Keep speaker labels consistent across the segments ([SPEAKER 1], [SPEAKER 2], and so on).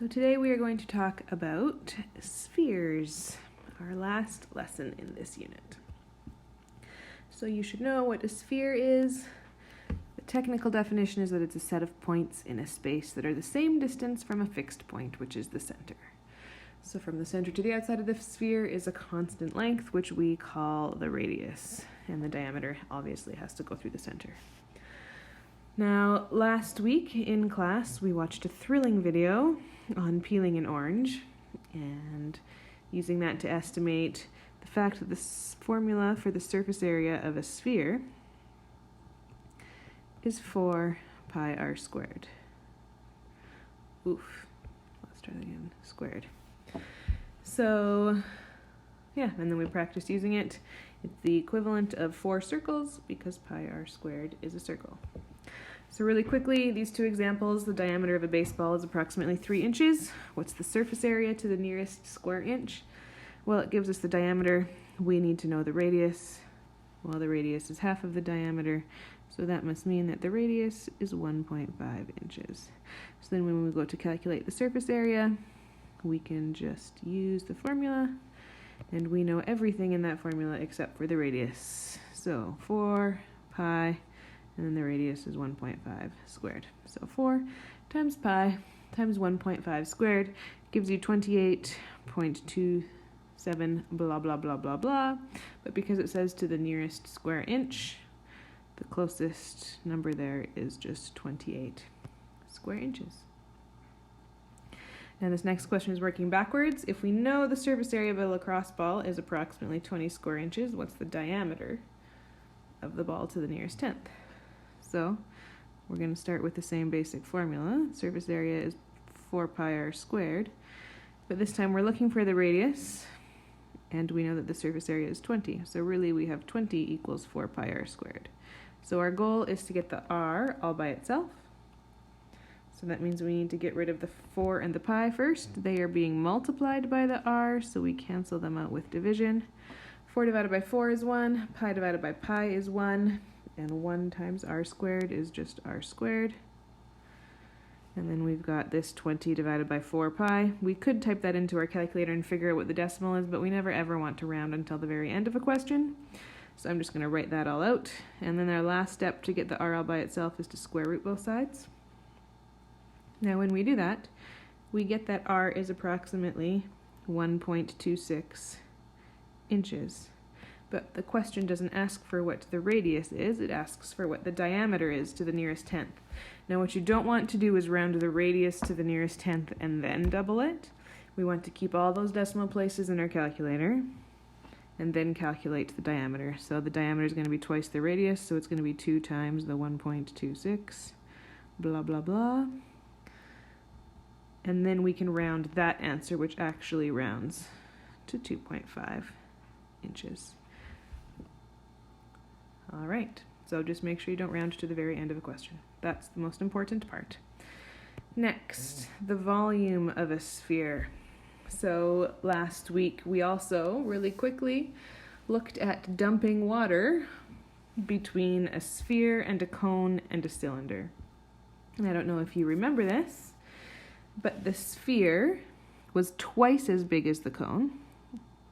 [SPEAKER 1] So today we are going to talk about spheres, our last lesson in this unit. So you should know what a sphere is. The technical definition is that it's a set of points in a space that are the same distance from a fixed point, which is the center. So from the center to the outside of the sphere is a constant length, which we call the radius, and the diameter obviously has to go through the center. Now, last week in class, we watched a thrilling video on peeling an orange and using that to estimate the fact that this formula for the surface area of a sphere is 4 pi r squared. Oof, let's try that again, squared. So, yeah, and then we practiced using it. It's the equivalent of 4 circles because pi r squared is a circle. So really quickly, these two examples, the diameter of a baseball is approximately 3 inches. What's the surface area to the nearest square inch? Well, it gives us the diameter. We need to know the radius. Well, the radius is half of the diameter, so that must mean that the radius is 1.5 inches. So then when we go to calculate the surface area, we can just use the formula, and we know everything in that formula except for the radius. So 4 pi, and then the radius is 1.5 squared. So 4 times pi times 1.5 squared gives you 28.27 blah blah blah blah blah. But because it says to the nearest square inch, the closest number there is just 28 square inches. Now this next question is working backwards. If we know the surface area of a lacrosse ball is approximately 20 square inches, what's the diameter of the ball to the nearest tenth? So we're going to start with the same basic formula. Surface area is 4 pi r squared, but this time we're looking for the radius, and we know that the surface area is 20. So really we have 20 equals 4 pi r squared. So our goal is to get the r all by itself. So that means we need to get rid of the 4 and the pi first. They are being multiplied by the r, so we cancel them out with division. 4 divided by 4 is 1, pi divided by pi is 1, and 1 times r squared is just r squared. And then we've got this 20 divided by 4 pi. We could type that into our calculator and figure out what the decimal is, but we never ever want to round until the very end of a question. So I'm just going to write that all out. And then our last step to get the r all by itself is to square root both sides. Now when we do that, we get that r is approximately 1.26 inches. But the question doesn't ask for what the radius is, it asks for what the diameter is to the nearest tenth. Now what you don't want to do is round the radius to the nearest tenth and then double it. We want to keep all those decimal places in our calculator and then calculate the diameter. So the diameter is going to be twice the radius, so it's going to be 2 times the 1.26, blah blah blah. And then we can round that answer, which actually rounds to 2.5 inches. All right, so just make sure you don't round to the very end of a question. That's the most important part. Next, the volume of a sphere. So last week we also really quickly looked at dumping water between a sphere and a cone and a cylinder. And I don't know if you remember this, but the sphere was twice as big as the cone.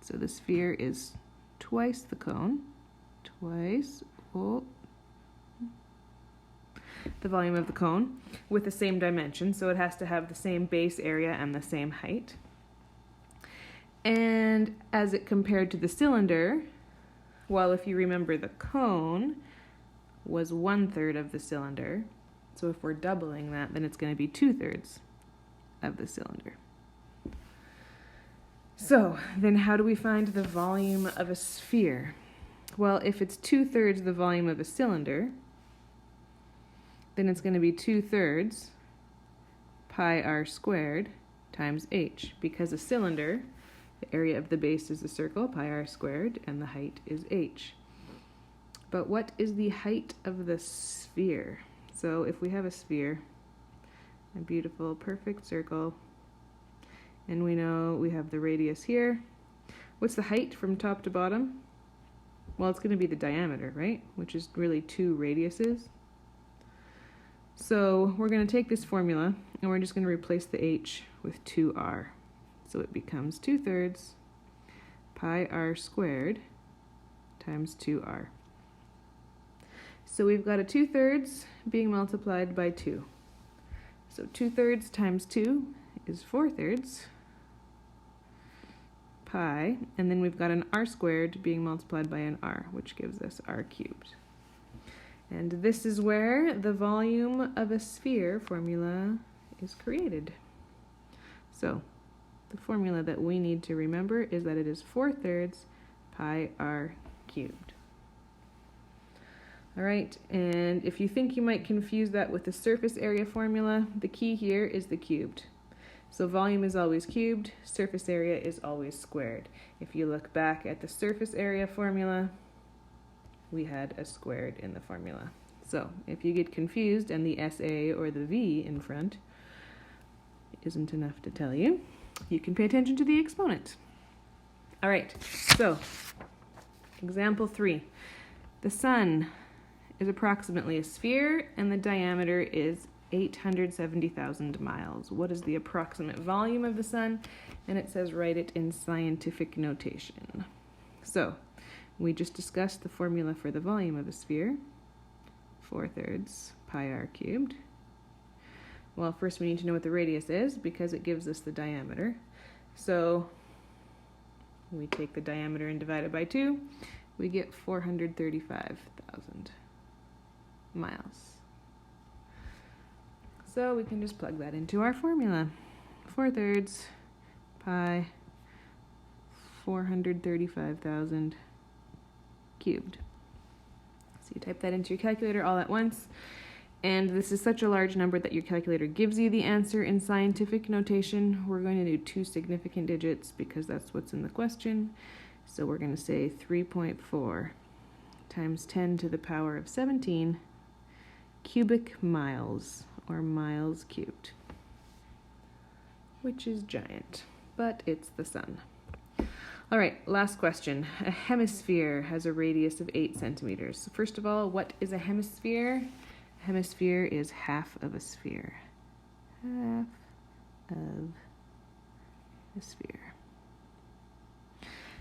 [SPEAKER 1] So the sphere is twice the cone, the volume of the cone, with the same dimension, so it has to have the same base area and the same height. And as it compared to the cylinder, well, if you remember, the cone was 1/3 of the cylinder, so if we're doubling that, then it's going to be 2/3 of the cylinder. So then how do we find the volume of a sphere? Well, if it's 2/3 the volume of a cylinder, then it's going to be 2/3 pi r squared times h, because a cylinder, the area of the base is a circle, pi r squared, and the height is h. But what is the height of the sphere? So if we have a sphere, a beautiful perfect circle, and we know we have the radius here. What's the height from top to bottom? Well, it's going to be the diameter, right? Which is really 2 radiuses. So we're going to take this formula and we're just going to replace the h with 2r. So it becomes 2/3 pi r squared times 2r. So we've got a 2/3 being multiplied by 2. So 2/3 times 2 is 4/3 pi, and then we've got an r squared being multiplied by an r, which gives us r cubed. And this is where the volume of a sphere formula is created. So the formula that we need to remember is that it is 4/3 pi r cubed. All right, and if you think you might confuse that with the surface area formula, the key here is the cubed. So volume is always cubed, surface area is always squared. If you look back at the surface area formula, we had a squared in the formula. So if you get confused and the SA or the V in front isn't enough to tell you, you can pay attention to the exponent. All right, so example 3. The sun is approximately a sphere and the diameter is 870,000 miles. What is the approximate volume of the sun? And it says write it in scientific notation. So we just discussed the formula for the volume of a sphere, 4/3 pi r cubed. Well, first we need to know what the radius is because it gives us the diameter. So we take the diameter and divide it by 2. We get 435,000 miles. So we can just plug that into our formula. 4/3 pi 435,000 cubed. So you type that into your calculator all at once. And this is such a large number that your calculator gives you the answer in scientific notation. We're going to do 2 significant digits because that's what's in the question. So we're going to say 3.4 times 10 to the power of 17 cubic miles, or miles cubed, which is giant, but it's the sun. All right, last question. A hemisphere has a radius of 8 centimeters. So first of all, what is a hemisphere? A hemisphere is half of a sphere. Half of a sphere.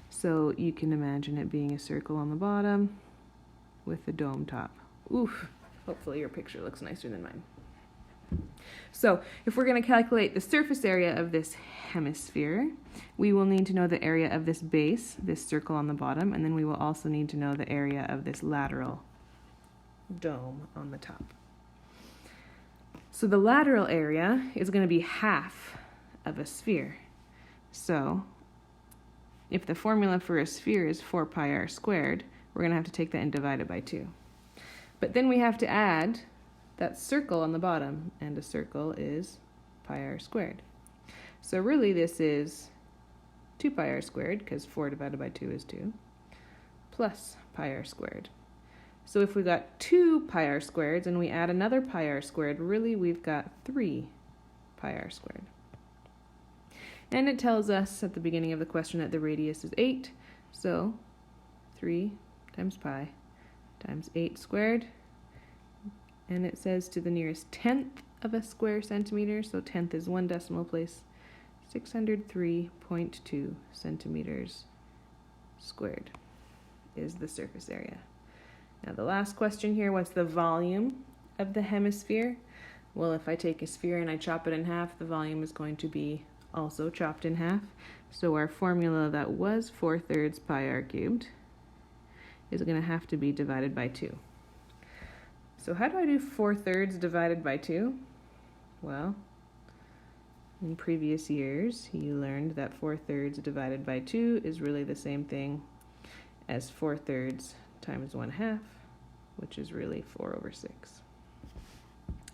[SPEAKER 1] So you can imagine it being a circle on the bottom with a dome top. Oof, hopefully your picture looks nicer than mine. So if we're going to calculate the surface area of this hemisphere, we will need to know the area of this base, this circle on the bottom, and then we will also need to know the area of this lateral dome on the top. So the lateral area is going to be half of a sphere. So if the formula for a sphere is 4 pi r squared, we're going to have to take that and divide it by 2. But then we have to add that circle on the bottom, and a circle is pi r squared. So really this is 2 pi r squared, because 4 divided by 2 is 2, plus pi r squared. So if we got 2 pi r squareds and we add another pi r squared, really we've got 3 pi r squared. And it tells us at the beginning of the question that the radius is 8, so 3 times pi times 8 squared, and it says to the nearest tenth of a square centimeter, so tenth is 1 decimal place, 603.2 centimeters squared is the surface area. Now the last question here, what's the volume of the hemisphere? Well, if I take a sphere and I chop it in half, the volume is going to be also chopped in half. So our formula that was 4/3 pi r cubed is going to have to be divided by 2. So how do I do 4/3 divided by 2? Well, in previous years, you learned that 4/3 divided by 2 is really the same thing as 4/3 times 1/2, which is really 4/6.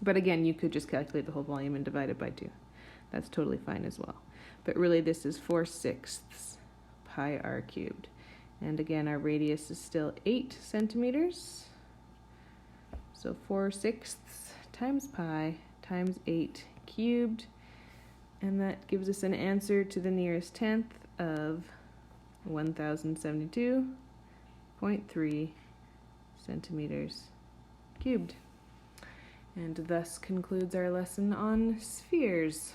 [SPEAKER 1] But again, you could just calculate the whole volume and divide it by 2. That's totally fine as well. But really this is 4/6 pi r cubed. And again, our radius is still 8 centimeters. So 4/6 times pi times 8 cubed. And that gives us an answer to the nearest tenth of 1072.3 centimeters cubed. And thus concludes our lesson on spheres.